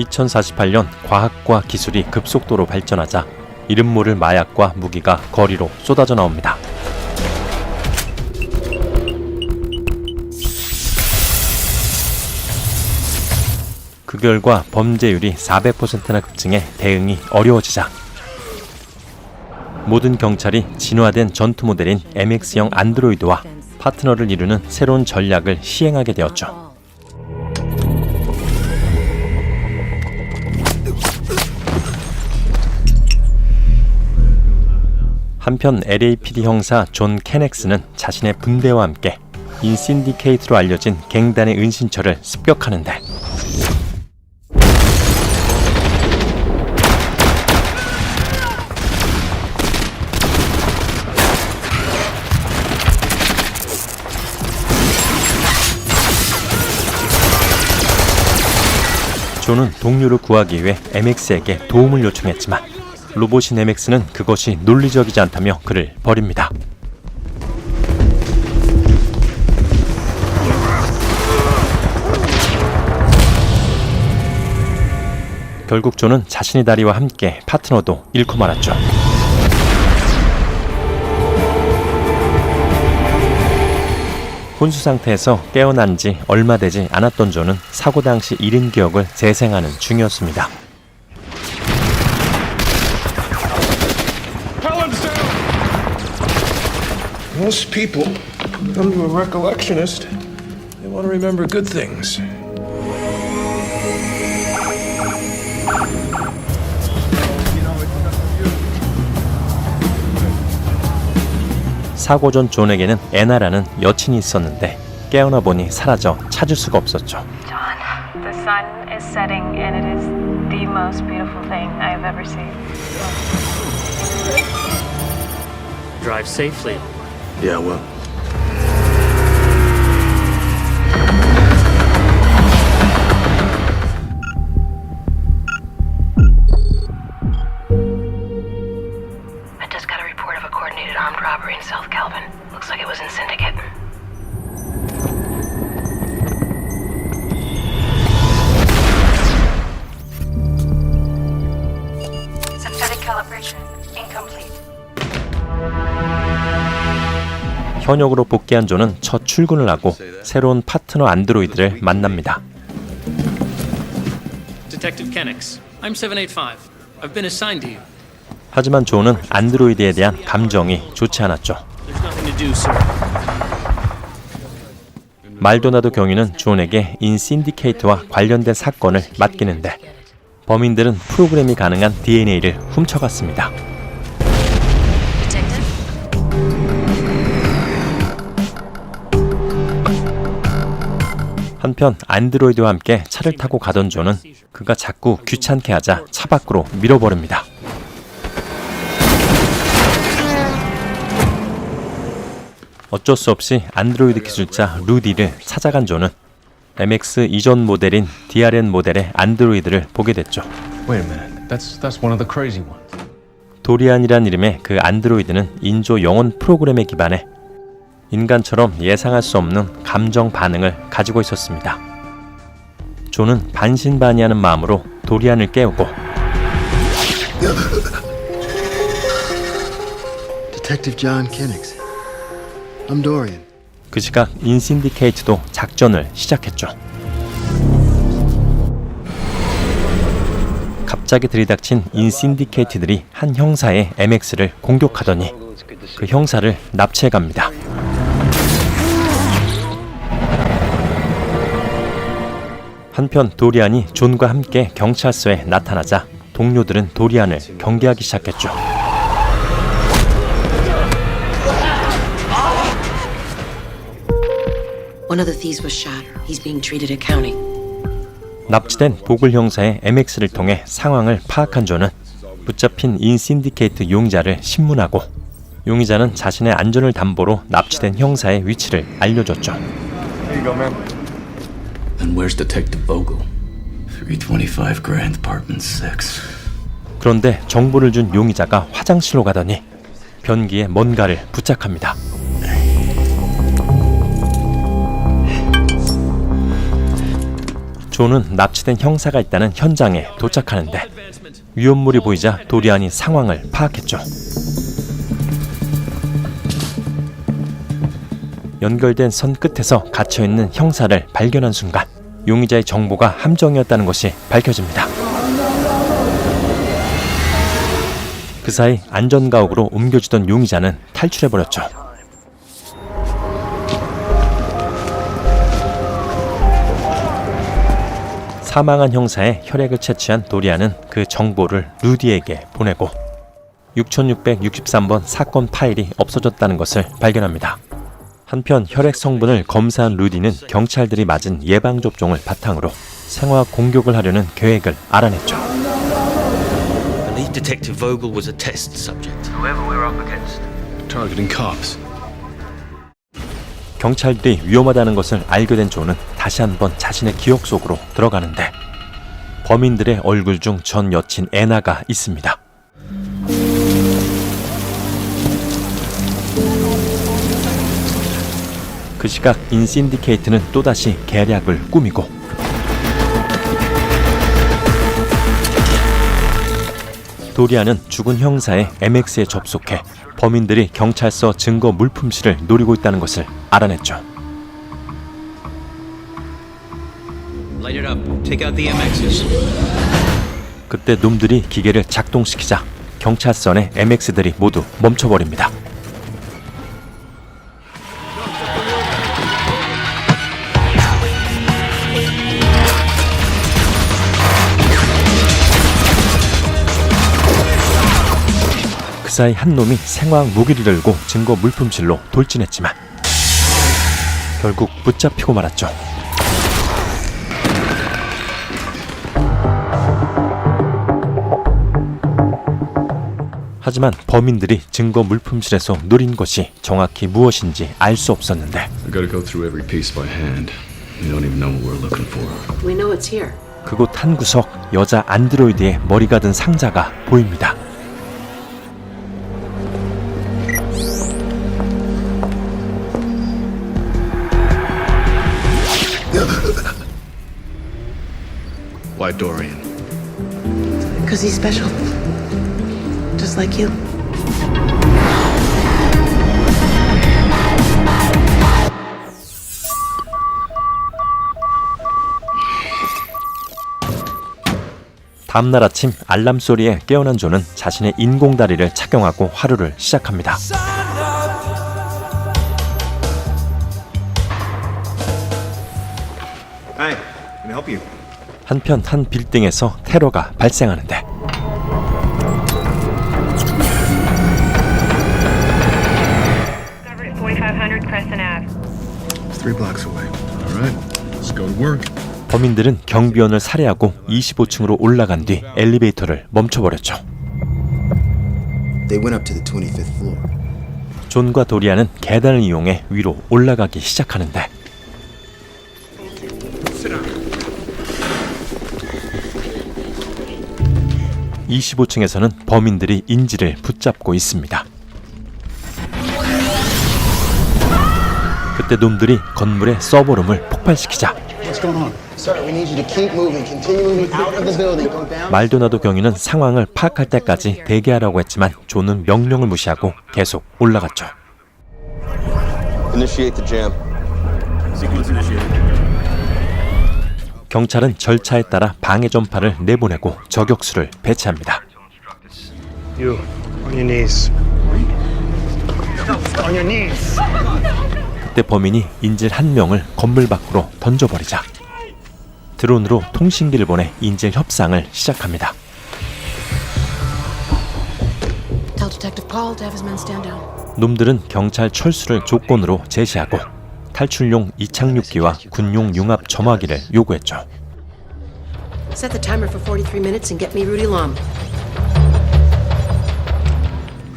2048년 과학과 기술이 급속도로 발전하자 이름 모를 마약과 무기가 거리로 쏟아져 나옵니다. 그 결과 범죄율이 400%나 급증해 대응이 어려워지자 모든 경찰이 진화된 전투 모델인 MX형 안드로이드와 파트너를 이루는 새로운 전략을 시행하게 되었죠. 한편 LAPD 형사 존 케넥스는 자신의 분대와 함께 인신디케이트로 알려진 갱단의 은신처를 습격하는데 존은 동료를 구하기 위해 MX에게 도움을 요청했지만 로봇인 MX는 그것이 논리적이지 않다며 그를 버립니다. 결국 존은 자신의 다리와 함께 파트너도 잃고 말았죠. 혼수 상태에서 깨어난 지 얼마 되지 않았던 존은 사고 당시 잃은 기억을 재생하는 중이었습니다. Most people come to a recollectionist. They want to remember good things. 사고 전 존에게는 애나라는 여친이 있었는데 깨어나 보니 사라져 찾을 수가 없었죠. John, the sun is setting and it is the most beautiful thing I have ever seen. Drive safely. Yeah, well. I just got a report of a coordinated armed robbery in South Calvin. Looks like it was in Syndicate. Synthetic calibration incomplete. 현역으로 복귀한 존은 첫 출근을 하고 새로운 파트너 안드로이드를 만납니다. Detective Kennex. I'm 785. I've been assigned to you. 하지만 존은 안드로이드에 대한 감정이 좋지 않았죠. There's nothing to do, sir. 말도나도 경위는 존에게 인신디케이트와 관련된 사건을 맡기는데 범인들은 프로그램이 가능한 DNA를 훔쳐갔습니다. 한편 안드로이드와 함께 차를 타고 가던 존은 그가 자꾸 귀찮게 하자 차 밖으로 밀어버립니다. 어쩔 수 없이 안드로이드 기술자 루디를 찾아간 존은 MX 이전 모델인 DRN 모델의 안드로이드를 보게 됐죠. Wait a minute. That's one of the crazy ones. 도리안이란 이름의 그 안드로이드는 인조 영혼 프로그램에 기반해 인간처럼 예상할 수 없는 감정 반응을 가지고 있었습니다. 존은 반신반의하는 마음으로 도리안을 깨우고 Detective John Kennex. I'm Dorian. 그 시각 인신디케이트도 작전을 시작했죠. 갑자기 들이닥친 인신디케이트들이 한 형사의 MX를 공격하더니 그 형사를 납치해갑니다. 한편 도리안이 존과 함께 경찰서에 나타나자 동료들은 도리안을 경계하기 시작했죠. One of the thieves was shot. He's being treated at county. 납치된 보글 형사의 MX를 통해 상황을 파악한 존은 붙잡힌 인신디케이트 용의자를 신문하고 용의자는 자신의 안전을 담보로 납치된 형사의 위치를 알려줬죠. And where's Detective Vogel? 325 Grand, Apartment 6. 그런데 정보를 준 용의자가 화장실로 가더니 변기에 뭔가를 부착합니다. 존은 납치된 형사가 있다는 현장에 도착하는데 위험물이 보이자 도리안이 상황을 파악했죠. 연결된 선 끝에서 갇혀있는 형사를 발견한 순간 용의자의 정보가 함정이었다는 것이 밝혀집니다. 그 사이 안전가옥으로 옮겨지던 용의자는 탈출해버렸죠. 사망한 형사의 혈액을 채취한 도리안은 그 정보를 루디에게 보내고 6663번 사건 파일이 없어졌다는 것을 발견합니다. 한편 혈액 성분을 검사한 루디는 경찰들이 맞은 예방접종을 바탕으로 생화 공격을 하려는 계획을 알아냈죠. The lead detective Vogel was a test subject. Whoever we're up against. Targeting cops. 경찰들이 위험하다는 것을 알게 된 존은 다시 한번 자신의 기억 속으로 들어가는데 범인들의 얼굴 중 전 여친 애나가 있습니다. 그 시각 인신디케이트는 또다시 계략을 꾸미고 도리안은 죽은 형사의 MX에 접속해 범인들이 경찰서 증거 물품실을 노리고 있다는 것을 알아냈죠. Light it up. Take out the MXs. 그때 놈들이 기계를 작동시키자 경찰서 내 MX들이 모두 멈춰버립니다. 그 사이 한 놈이 생화학 무기를 들고 증거 물품실로 돌진했지만 결국 붙잡히고 말았죠. 하지만 범인들이 증거 물품실에서 노린 것이 정확히 무엇인지 알 수 없었는데 I gotta go through every piece by hand. We don't even know what we're looking for. We know it's here. 그곳 한 구석 여자 안드로이드의 머리가 든 상자가 보입니다. Why Dorian? Because he's special. Just like you. 다음날 아침 알람 소리에 깨어난 존은 자신의 인공다리를 착용하고 하루를 시작합니다. Hey, can I help you? 한편 한 빌딩에서 테러가 발생하는데 4500 Crescent Ave. 3 blocks away. All right, let's go to work. 범인들은 경비원을 살해하고 25층으로 올라간 뒤 엘리베이터를 멈춰버렸죠. They went up to the 25th floor. 존과 도리안은 계단을 이용해 위로 올라가기 시작하는데 25층에서는 범인들이 인지를 붙잡고 있습니다. 그때 놈들이 건물의 서버룸을 폭발시키자 What's going on? Sir, we need you to keep moving. Continue moving out of the building. Go down. 말도 나도 경위는 상황을 파악할 때까지 대기하라고 했지만 존은 명령을 무시하고 계속 올라갔죠. Initiate the jam. Sequence initiated. 경찰은 절차에 따라 방해 전파를 내보내고 저격수를 배치합니다. You, on your knees. On your knees. 그때 범인이 인질 한 명을 건물 밖으로 던져버리자 드론으로 통신기를 보내 인질 협상을 시작합니다. Tell Detective Paul to have his men stand down. 놈들은 경찰 철수를 조건으로 제시하고 탈출용 이착륙기와 군용 융합 점화기를 요구했죠. Set the timer for 43 minutes and get me Rudy Lum.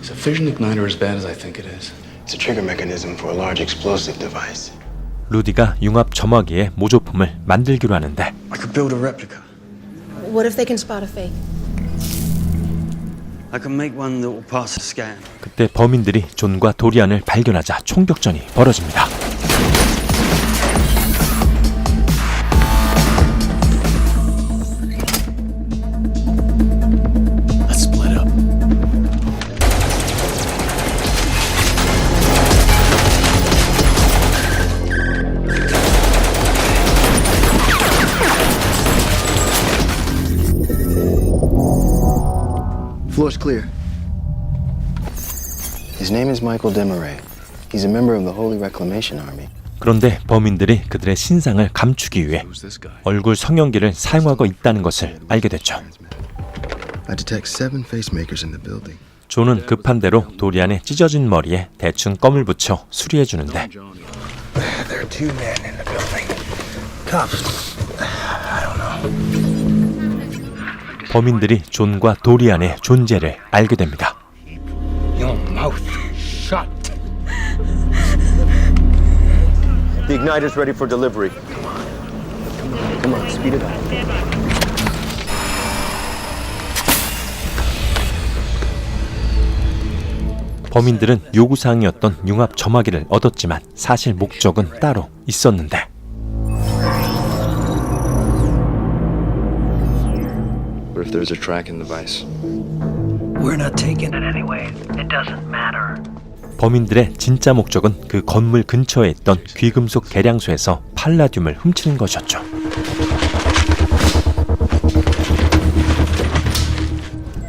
Is a fission igniter as bad as I think it is? It's a trigger mechanism for a large explosive device. 루디가 융합 점화기의 모조품을 만들기로 하는데 I could build a replica. What if they can spot a fake? I can make one that will pass a scan. 그때 범인들이 존과 도리안을 발견하자 총격전이 벌어집니다. floor's clear. His name is Michael Desmarais. He's a member of the Holy Reclamation Army. 그런데 범인들이 그들의 신상을 감추기 위해 얼굴 성형기를 사용하고 있다는 것을 알게 됐죠. I detect 7 facemakers in the building. 존은 급한 대로 도리안의 찢어진 머리에 대충 껌을 붙여 수리해 주는데 There are 2 men in the building. Cops. I don't know. 범인들이 존과 도리안의 존재를 알게 됩니다. Your mouth shut. The igniter's ready for delivery. Come on, speed it up. 범인들은 요구사항이었던 융합 점화기를 얻었지만 사실 목적은 따로 있었는데 What if there's a tracking device? We're not taking it anyway. It doesn't matter. 범인들의 진짜 목적은 그 건물 근처에 있던 귀금속 계량소에서 팔라듐을 훔치는 것이었죠.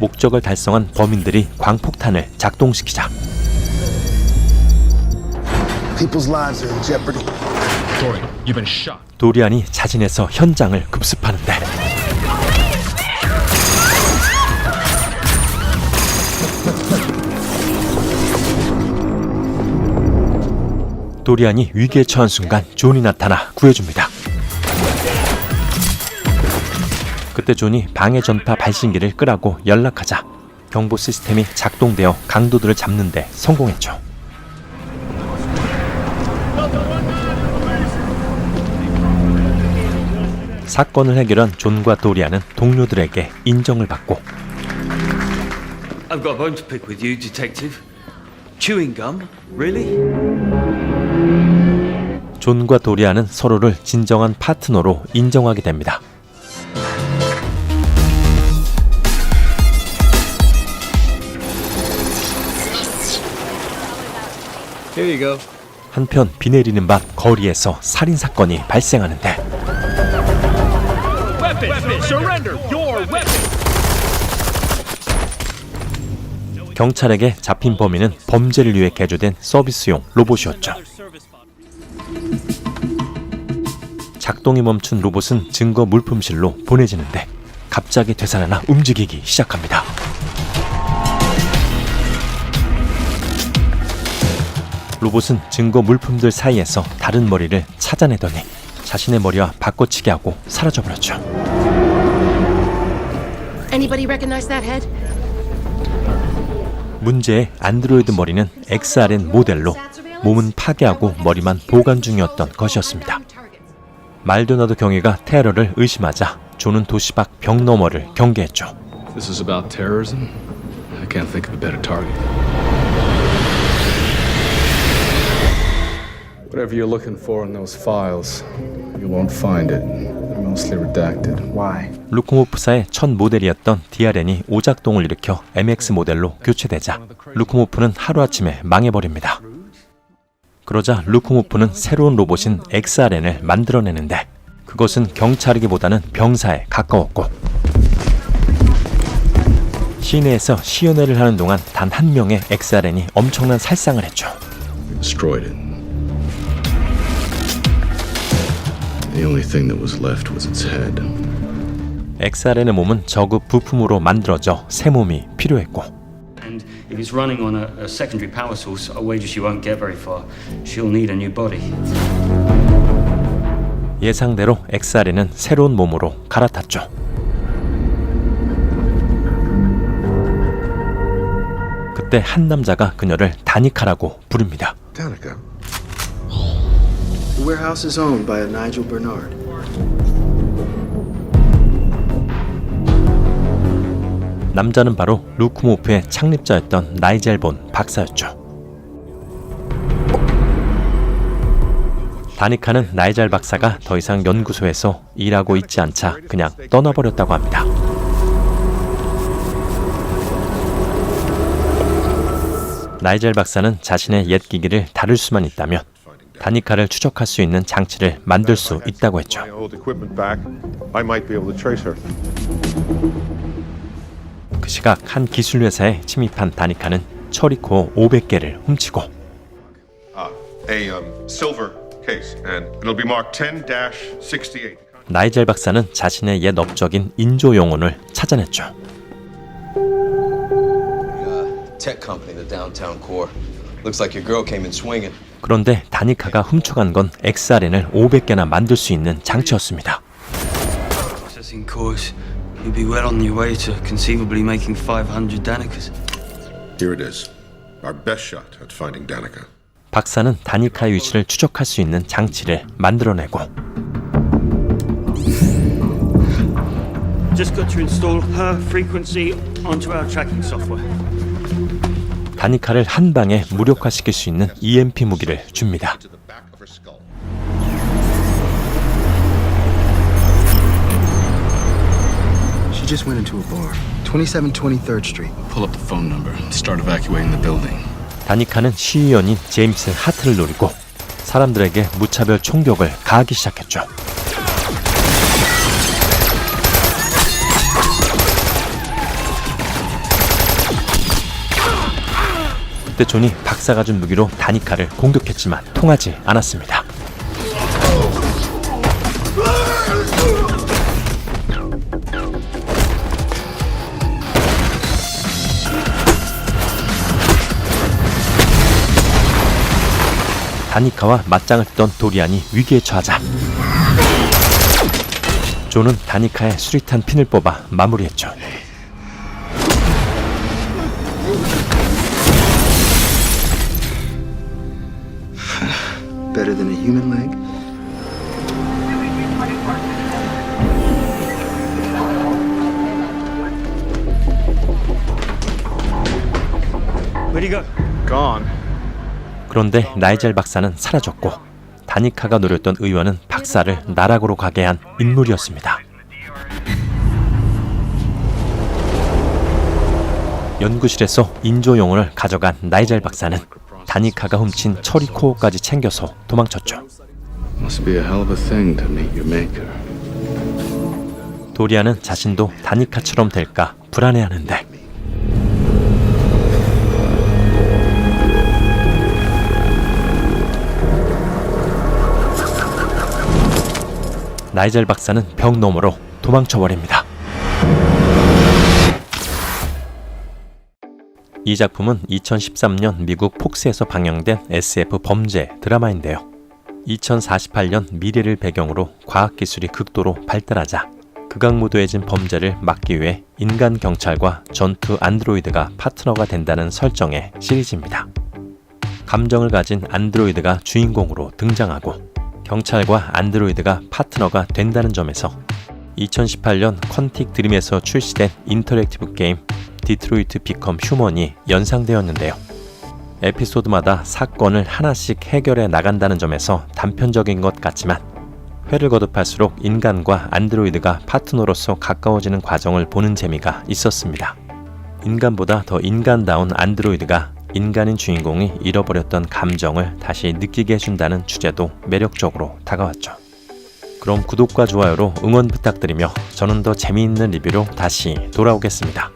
목적을 달성한 범인들이 광폭탄을 작동시키자 People's lives are in jeopardy. 도리안이 자진해서 현장을 급습하는데 도리안이 위기에 처한 순간 존이 나타나 구해줍니다. 그때 존이 방해 전파 발신기를 끄라고 연락하자 경보 시스템이 작동되어 강도들을 잡는 데 성공했죠. 사건을 해결한 존과 도리안은 동료들에게 인정을 받고 I've got a bone to pick with you, detective. Chewing gum? Really? 존과 도리안은 서로를 진정한 파트너로 인정하게 됩니다. Here you go. 한편 비 내리는 밤 거리에서 살인사건이 발생하는데 경찰에게 잡힌 범인은 범죄를 위해 개조된 서비스용 로봇이었죠. 작동이 멈춘 로봇은 증거 물품실로 보내지는데 갑자기 되살아나 움직이기 시작합니다. 로봇은 증거 물품들 사이에서 다른 머리를 찾아내더니 자신의 머리와 바꿔치기 하고 사라져버렸죠. Anybody recognize that head? 문제의 안드로이드 머리는 XRN 모델로 몸은 파괴하고 머리만 보관 중이었던 것이었습니다. 말도나도 경위가 테러를 의심하자 존은 도시 밖 벽 너머를 경계했죠. This is about terrorism. I can't think of a better target. Whatever you're looking for in those files, you won't find it. They're mostly redacted. Why? 루크모프사의 첫 모델이었던 DRN이 오작동을 일으켜 MX 모델로 교체되자 루크모프는 하루아침에 망해버립니다. 그러자 루크모프는 새로운 로봇인 XRN을 만들어내는데 그것은 경찰이기보다는 병사에 가까웠고 시내에서 시연회를 하는 동안 단 한 명의 XRN이 엄청난 살상을 했죠. Destroyed it. The only thing that was left was its head. XRN의 몸은 저급 부품으로 만들어져 새 몸이 필요했고 And if it's running on a secondary power source, I wager she won't get very far. She'll need a new body. 예상대로 XRN은 새로운 몸으로 갈아탔죠. 그때 한 남자가 그녀를 다니카라고 부릅니다. Danica. The warehouse is owned by a Nigel Bernard. 남자는 바로 루크모프의 창립자였던 나이젤 본 박사였죠. 다니카는 나이젤 박사가 더 이상 연구소에서 일하고 있지 않자 그냥 떠나버렸다고 합니다. 나이젤 박사는 자신의 옛 기기를 다룰 수만 있다면 다니카를 추적할 수 있는 장치를 만들 수 있다고 했죠. 그 시각 한 기술회사에 침입한 다니카는 처리코 500개를 훔치고 A silver case, and it'll be marked 10-68. 나이젤 박사는 자신의 옛 업적인 인조 영혼을 찾아냈죠. Tech company, the downtown core. Looks like your girl came in swinging. 그런데 다니카가 훔쳐간 건 XRN을 500개나 만들 수 있는 장치였습니다. Processing cores. You'll be well on your way to conceivably making 500 Danikas. Here it is. Our best shot at finding Danica. 박사는 다니카의 위치를 추적할 수 있는 장치를 만들어내고 Just got to install her frequency onto our tracking software. 다니카를 한 방에 무력화시킬 수 있는 EMP 무기를 줍니다. To the back of her skull. She just went into a bar. 27 23rd Street. Pull up the phone number and start evacuating the building. 다니카는 시의원인 제임스 하트를 노리고 사람들에게 무차별 총격을 가하기 시작했죠. 그때 존이 박사가 준 무기로 다니카를 공격했지만 통하지 않았습니다. 다니카와 맞짱을 뜨던 도리안이 위기에 처하자 존은 다니카의 수리탄 핀을 뽑아 마무리했죠. Better than a human leg? Where'd he go? Gone. 그런데 나이젤 박사는 사라졌고 다니카가 노렸던 의원은 박사를 나락으로 가게 한 인물이었습니다. 연구실에서 인조 영혼을 가져간 나이젤 박사는 다니카가 훔친 처리코어까지 챙겨서 도망쳤죠. Must be a hell of a thing to meet your maker. 도리안은 자신도 다니카처럼 될까 불안해하는데 나이젤 박사는 벽 너머로 도망쳐버립니다. 이 작품은 2013년 미국 폭스에서 방영된 SF 범죄 드라마인데요. 2048년 미래를 배경으로 과학기술이 극도로 발달하자 극악무도해진 범죄를 막기 위해 인간 경찰과 전투 안드로이드가 파트너가 된다는 설정의 시리즈입니다. 감정을 가진 안드로이드가 주인공으로 등장하고 경찰과 안드로이드가 파트너가 된다는 점에서 2018년 퀀틱 드림에서 출시된 인터랙티브 게임 디트로이트 비컴 휴먼이 연상되었는데요. 에피소드마다 사건을 하나씩 해결해 나간다는 점에서 단편적인 것 같지만 회를 거듭할수록 인간과 안드로이드가 파트너로서 가까워지는 과정을 보는 재미가 있었습니다. 인간보다 더 인간다운 안드로이드가 인간인 주인공이 잃어버렸던 감정을 다시 느끼게 해준다는 주제도 매력적으로 다가왔죠. 그럼 구독과 좋아요로 응원 부탁드리며 저는 더 재미있는 리뷰로 다시 돌아오겠습니다.